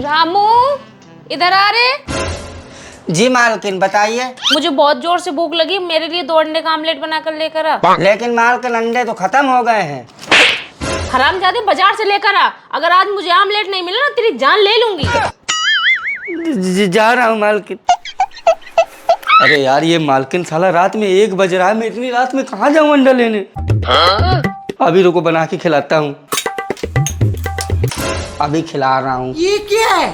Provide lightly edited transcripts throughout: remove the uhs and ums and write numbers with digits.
रामू, इधर आ रे। जी मालकिन बताइए। मुझे बहुत जोर से भूख लगी, मेरे लिए 2 अंडे का आमलेट बनाकर लेकर आ। लेकिन मालकिन अंडे तो खत्म हो गए हैं। हरामजादे, बाजार से लेकर आ। अगर आज मुझे आमलेट नहीं मिला ना, तेरी जान ले लूंगी। जा रहा हूँ मालकिन। अरे यार, ये मालकिन साला रात में 1 बज रहा है, मैं इतनी रात में कहाँ जाऊँ अंडा लेने। अभी रुको, बना के खिलाता हूँ। अभी खिला रहा हूँ। ये क्या है?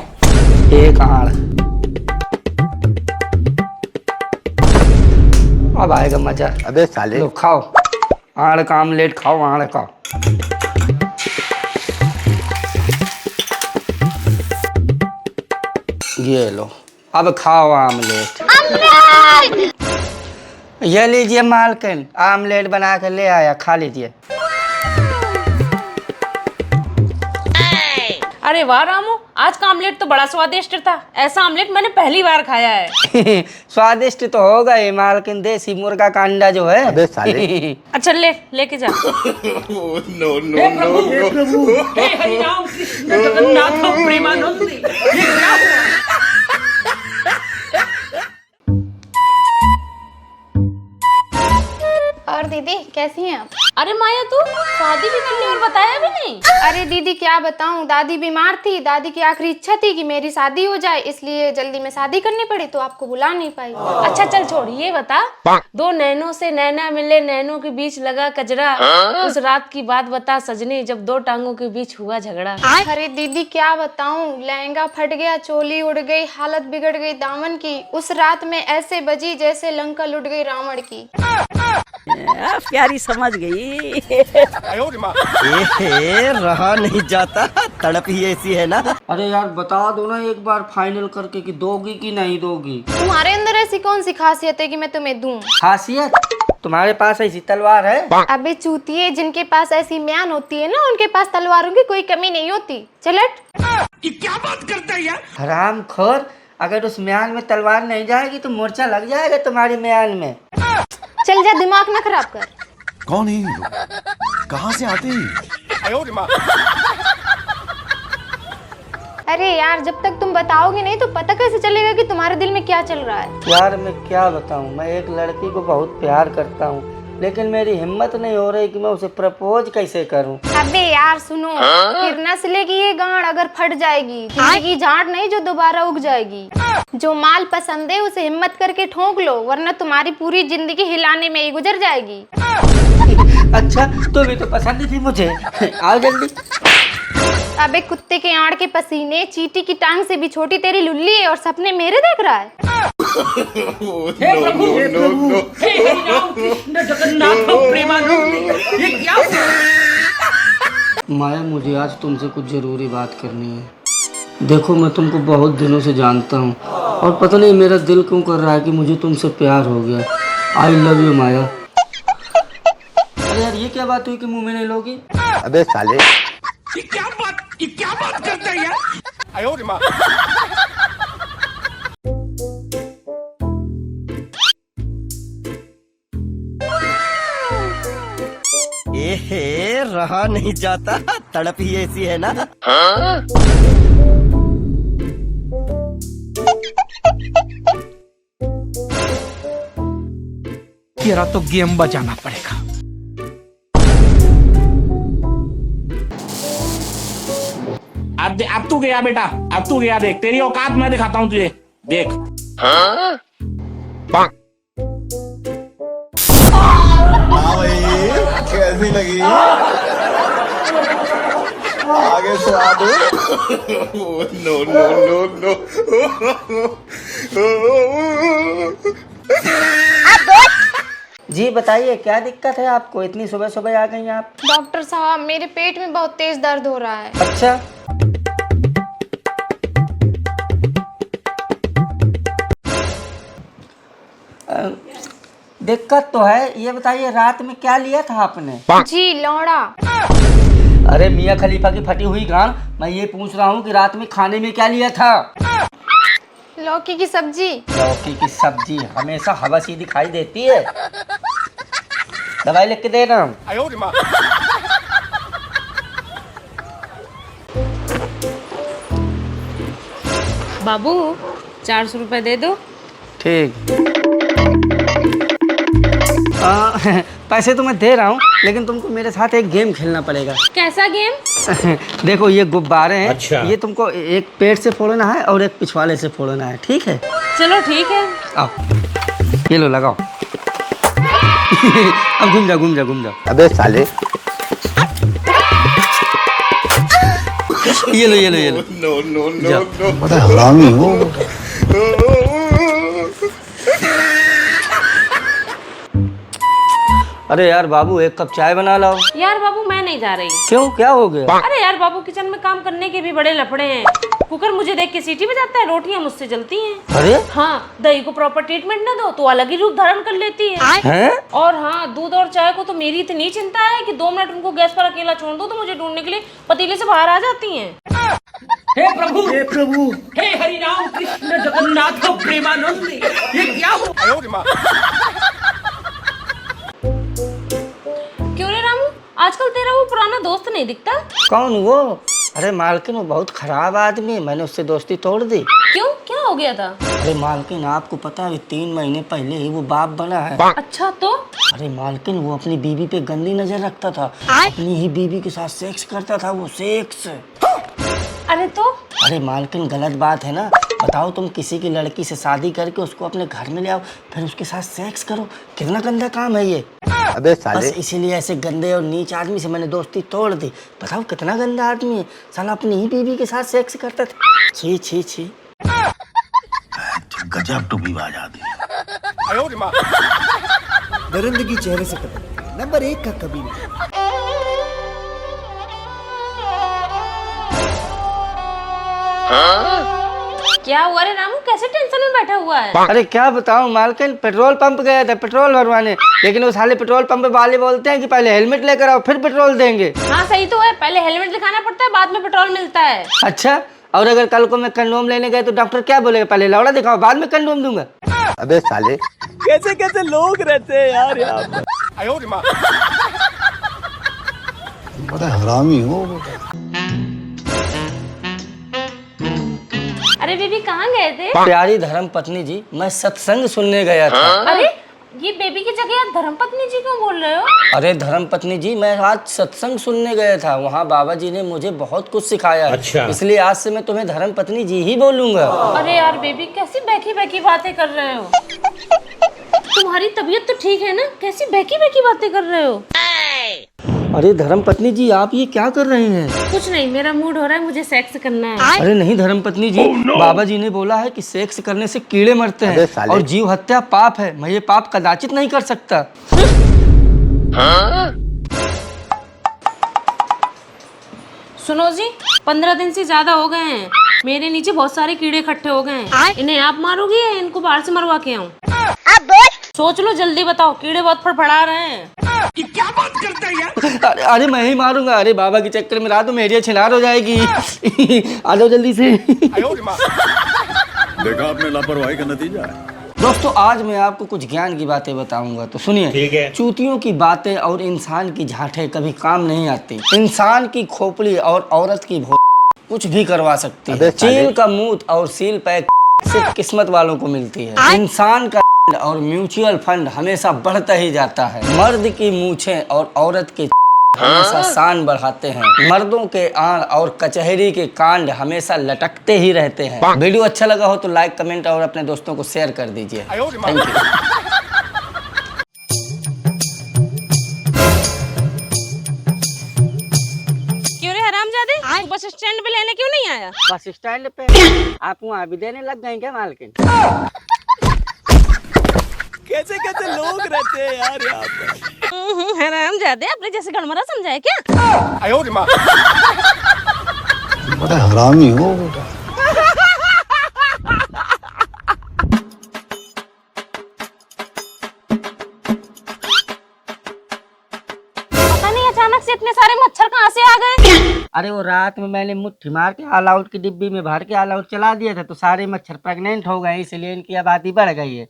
एक आड़। अब आएगा मजा। अबे साले, लो खाओ, आड़ का आमलेट खाओ, आड़ का। ये लो, अब खाओ आमलेट। ये लीजिए मालकिन, आमलेट बना कर ले आया, खा लीजिए। अरे वाह रामू, आज का आमलेट तो बड़ा स्वादिष्ट था। ऐसा आमलेट मैंने पहली बार खाया है। स्वादिष्ट तो होगा ही मालकिन, देसी मुर्गा का अंडा जो है। अबे साले। अच्छा लेके जा। हे प्रभु, हे हरि राम कृष्ण जगन्नाथ प्रेमानंद। ये क्या हुआ? और दीदी कैसी हैं आप? अरे माया, तू शादी भी करनी और बताया भी नहीं। अरे दीदी क्या बताऊं, दादी बीमार थी। दादी की आखिरी इच्छा थी कि मेरी शादी हो जाए, इसलिए जल्दी में शादी करनी पड़ी, तो आपको बुला नहीं पाई। अच्छा चल छोड़, ये बता, 2 नैनों से नैना मिले, नैनों के बीच लगा कजरा। उस रात की बात बता सजनी, जब 2 टांगों के बीच हुआ झगड़ा। अरे दीदी क्या बताऊं, लहंगा फट गया, चोली उड़ गई, हालत बिगड़ गई दामन की। उस रात में ऐसे बजी जैसे लंका लुट गई रावण की। प्यारी समझ गई। रहा नहीं जाता, तड़प ही ऐसी है ना। अरे यार बता दो ना एक बार फाइनल करके कि दोगी कि नहीं दोगी। तुम्हारे अंदर ऐसी कौन सी खासियत है कि मैं तुम्हें दूं? खासियत? तुम्हारे पास ऐसी तलवार है? अबे चूतिए, जिनके पास ऐसी म्यान होती है ना, उनके पास तलवारों की कोई कमी नहीं होती। चलट। ये क्या बात करता है यार? हराम खोर, अगर उस म्यान में तलवार नहीं जाएगी तो मोर्चा लग जाएगा तुम्हारी म्यान में। चल जा, दिमाग ना खराब कर। कौन है ये लोग? कहाँ से आते हैं? अरे यार, जब तक तुम बताओगे नहीं तो पता कैसे चलेगा कि तुम्हारे दिल में क्या चल रहा है? यार मैं क्या बताऊं, मैं एक लड़की को बहुत प्यार करता हूं, लेकिन मेरी हिम्मत नहीं हो रही कि मैं उसे प्रपोज कैसे करूं। अबे यार सुनो, फिर न सिलेगी ये गांड अगर फट जाएगी। जिंदगी झाड़ नहीं जो दोबारा उग जाएगी। जो माल पसंद है उसे हिम्मत करके ठोक लो, वरना तुम्हारी पूरी जिंदगी हिलाने में ही गुजर जाएगी। अच्छा, तो भी तो पसंद थी मुझे। आओ जल्दी। अबे कुत्ते के आड़ के पसीने, चींटी की टांग से भी छोटी तेरी लुल्ली है और सपने मेरे देख रहा है। हे प्रभु, हे हरि राम कृष्ण जगन्नाथ प्रेमानंद। ये क्या हुआ? माया, मुझे आज तुमसे कुछ जरूरी बात करनी है। देखो, मैं तुमको बहुत दिनों से जानता हूँ और पता नहीं मेरा दिल क्यों कर रहा है कि मुझे तुमसे प्यार हो गया। आई लव यू माया। अरे यार, ये क्या बात हुई कि मुंह में नहीं लोगी? अबे साले। ये क्या बात करता है यार? रहा नहीं जाता, तड़प ही ऐसी है ना। तेरा तो गेम बजाना पड़ेगा। अब तू गया बेटा, अब तू गया। देख तेरी औकात मैं दिखाता हूँ तुझे, देख। कैसी लगी? आगे से आ दो। नो। जी बताइए, क्या दिक्कत है आपको? इतनी सुबह सुबह आ गई आप। डॉक्टर साहब, मेरे पेट में बहुत तेज दर्द हो रहा है। अच्छा, दिक्कत तो है। ये बताइए, रात में क्या लिया था आपने? जी लौड़ा। अरे मियाँ खलीफा की फटी हुई गान, मैं ये पूछ रहा हूँ कि रात में खाने में क्या लिया था? लौकी की सब्जी। लौकी की सब्जी हमेशा हवस ही दिखाई देती है। दवाई लिख के दे रहा हूँ। बाबू 400 रुपए दे दो। ठीक। पैसे तो मैं दे रहा हूँ, लेकिन तुमको मेरे साथ एक गेम खेलना पड़ेगा। कैसा गेम? देखो ये गुब्बारे हैं। अच्छा। ये तुमको एक पेट से फोड़ना है और एक पिछवाड़े से फोड़ना है, ठीक है? चलो ठीक है। आओ, ये लो लगाओ। अब घूम जाओ घूम जाओ घूम जाओ। अबे साले। ये लो ये लो ये लो। No, no, no, no. बड़ा हरामी हो। अरे यार बाबू, एक कप चाय बना लाओ। यार बाबू मैं नहीं जा रही। क्यों, क्या हो गया? अरे यार बाबू, किचन में काम करने के भी बड़े लफड़े हैं। कुकर मुझे देख के सीटी बजाता है, रोटियां मुझसे जलती हैं। अरे हाँ, दही को प्रॉपर ट्रीटमेंट न दो तो अलग ही रूप धारण कर लेती है। हैं? और हाँ, दूध और चाय को तो मेरी इतनी चिंता है कि 2 मिनट उनको गैस पर अकेला छोड़ दो तो मुझे ढूंढने के लिए पतीले से बाहर आ जाती हैं। हे प्रभु, हे प्रभु, हे हरि राम कृष्ण जगन्नाथ प्रेमानंद, ये क्या हो? क्यों रे रामू, आजकल तेरा वो पुराना दोस्त नहीं दिखता? कौन वो? अरे मालकिन, वो बहुत खराब आदमी है, मैंने उससे दोस्ती तोड़ दी। क्यों, क्या हो गया था? अरे मालकिन, आपको पता है 3 महीने पहले ही वो बाप बना है। अच्छा तो? अरे मालकिन, वो अपनी बीवी पे गंदी नजर रखता था, अपनी ही बीवी के साथ सेक्स करता था वो, सेक्स। अरे तो? अरे मालकिन, गलत बात है ना? बताओ, तुम किसी की लड़की से शादी करके उसको अपने घर में ले आओ, फिर उसके साथ सेक्स करो, कितना गंदा काम है ये। अबे साले। बस इसीलिए ऐसे गंदे और नीच आदमी से मैंने दोस्ती तोड़ दी। बताओ कितना गंदा आदमी है, साला अपनी ही बीवी के साथ सेक्स करता था। छी छी छी। गजब टूबीबाज आदमी। दरिंदगी चेहरे से पता नंबर 1 का कबीला। क्या हुआ रे रामू, कैसे टेंशन में बैठा हुआ है? अरे क्या बताऊं मालकिन, पेट्रोल पंप गया था पेट्रोल भरवाने, लेकिन वो साले पेट्रोल पंप वाले बोलते हैं कि पहले हेलमेट लेकर आओ फिर पेट्रोल देंगे। हाँ सही तो है, पहले हेलमेट दिखाना पड़ता है, बाद में पेट्रोल मिलता है। अच्छा, और अगर कल को मैं कंडोम लेने गए तो डॉक्टर क्या बोलेगा? पहले लौड़ा दिखाओ बाद में कंडोम दूंगा। अबे साले। कैसे कैसे लोग रहते हैं यार यहाँ पर। बड़ा हरामी हो। अरे बेबी कहाँ गए थे? प्यारी धर्म पत्नी जी, मैं सत्संग सुनने गया था। अरे ये बेबी की जगह आप धर्मपत्नी जी क्यों बोल रहे हो? अरे धर्म पत्नी जी, मैं आज सत्संग सुनने गया था, वहाँ बाबा जी ने मुझे बहुत कुछ सिखाया है। अच्छा। इसलिए आज से मैं तुम्हें धर्म पत्नी जी ही बोलूंगा। अरे यार बेबी, कैसी बहकी बहकी बातें कर रहे हो? तुम्हारी तबीयत तो ठीक है ना? कैसी बहकी बहकी बातें कर रहे हो? अरे धर्म पत्नी जी, आप ये क्या कर रही हैं? कुछ नहीं, मेरा मूड हो रहा है, मुझे सेक्स करना है। अरे नहीं धर्म पत्नी जी, बाबा जी ने बोला है कि सेक्स करने से कीड़े मरते अबे हैं साले। और जीव हत्या पाप है, मैं ये पाप कदाचित नहीं कर सकता। सुनो जी, 15 दिन से ज्यादा हो गए हैं, मेरे नीचे बहुत सारे कीड़े इकट्ठे हो गए हैं। इन्हें आप मारोगे या इनको बाहर से मरवा के आऊं? सोच लो, जल्दी बताओ, कीड़े बहुत फड़फड़ा रहे हैं। क्या बात करता है यार? अरे मैं ही मारूंगा। अरे बाबा के चक्कर में रात में मेरी छिनार हो जाएगी। आ जाओ जल्दी से। देखा आपने लापरवाही का नतीजा है। दोस्तों, आज मैं आपको कुछ ज्ञान की बातें बताऊंगा, तो सुनिए। ठीक है। चूतियों की बातें और इंसान की झांठे कभी काम नहीं आती। इंसान की खोपड़ी और औरत की कुछ भी करवा सकती है। अबे साले। चील का मूत और सील पैक सिर्फ किस्मत वालों को मिलती है। इंसान का और म्यूचुअल फंड हमेशा बढ़ता ही जाता है। मर्द की मूछें और औरत के हमेशा शान बढ़ाते हैं। मर्दों के आड़ और कचहरी के कांड हमेशा लटकते ही रहते हैं। वीडियो अच्छा लगा हो तो लाइक, कमेंट और अपने दोस्तों को शेयर कर दीजिए। Thank you. क्यों रे हरामजादे, तू बस स्टैंड पे लेने क्यों नहीं आया? बस स्टैंड पे आप वहाँ भी देने लग गए क्या मालकिन? कैसे कैसे लोग रहते हैं यार यहाँ पर। हरामजादे, अपने जैसे गड़मरा समझाए क्या? बड़ा हरामी हो। पता नहीं अचानक से इतने सारे मच्छर कहाँ से आ गए? अरे वो रात में मैंने मुट्ठी मार के ऑल आउट की डिब्बी में भर के ऑल आउट चला दिया था, तो सारे मच्छर प्रेग्नेंट हो गए, इसलिए इनकी आबादी बढ़ गई है।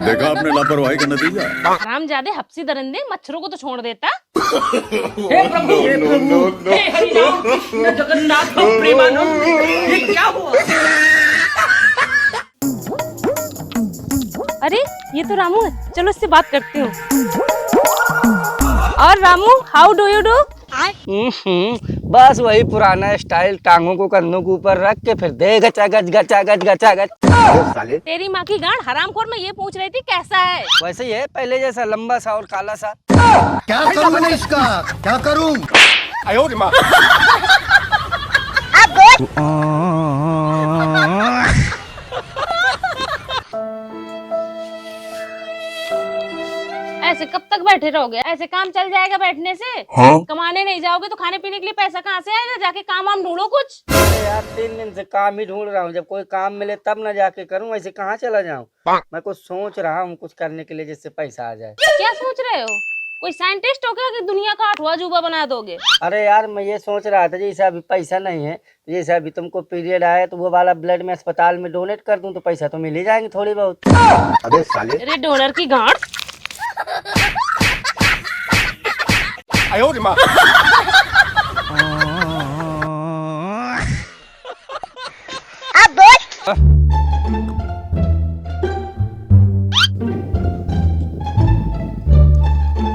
देखा आपने लापरवाही का नतीजा। आराम ज्यादा हफ्सी दरिंदे मच्छरों को तो छोड़ देता। हे प्रभु हे हरिनाम कृष्ण जगन्नाथ प्रेमानंद, ये क्या हुआ? अरे ये तो रामू है, चलो इससे बात करती हूँ। और Ramu, how do you do? बस वही पुराना स्टाइल, टांगों को कंधों के ऊपर रख के फिर दे गचा गच गचा गच गचा गच। साले तेरी माँ की गांड हरामखोर, मैं ये पूछ रही थी कैसा है? वैसे ही है, पहले जैसा लंबा सा और काला सा। क्या करूं मैं इसका, क्या करूं? ऐसे कब तक बैठे रहोगे? ऐसे काम चल जाएगा बैठने से? हाँ? कमाने नहीं जाओगे तो खाने पीने के लिए पैसा कहाँ से आएगा? जाके काम वाम ढूंढो कुछ। अरे यार 3 दिन से काम ही ढूंढ रहा हूँ, जब कोई काम मिले तब न जाके करूँ, ऐसे कहाँ चला जाऊँ? मैं कुछ सोच रहा हूँ कुछ करने के लिए जिससे पैसा आ जाए। क्या सोच रहे हो? कोई साइंटिस्ट हो क्या कि दुनिया का 8वां अजूबा बना दोगे? अरे यार मैं ये सोच रहा था, जैसे अभी पैसा नहीं है, जैसे अभी तुमको पीरियड आया तो वो वाला ब्लड में अस्पताल में डोनेट कर दूं तो पैसा तो मिल ही जाएंगे थोड़ी बहुत। अबे साले, अरे डोनर की गांड।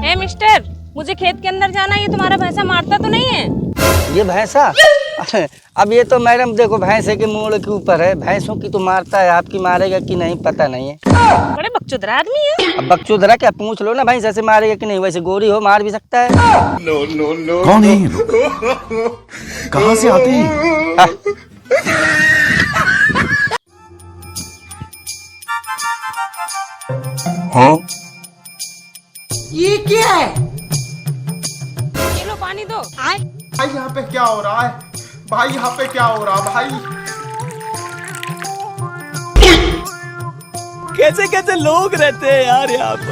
ए मिस्टर, मुझे खेत के अंदर जाना है, ये तुम्हारा भैंसा मारता तो नहीं है? ये भैंसा? अब ये तो मैडम देखो भैंसे के मोड़ के ऊपर है, भैंसों की तो मारता है, आपकी मारेगा कि नहीं पता नहीं है। बड़े बकचोदरा आदमी है। अब बकचोदरा क्या, पूछ लो ना भैंसा से मारेगा कि नहीं, वैसे गोरी हो मार भी सकता है। कौन है ये लोग? कहाँ से आते हैं? हाँ? ये क्या है? ये लो पानी दो। भाई यहाँ पे क्या हो रहा है? भाई यहाँ पे क्या हो रहा है भाई? कैसे कैसे लोग रहते हैं यार यहाँ पर।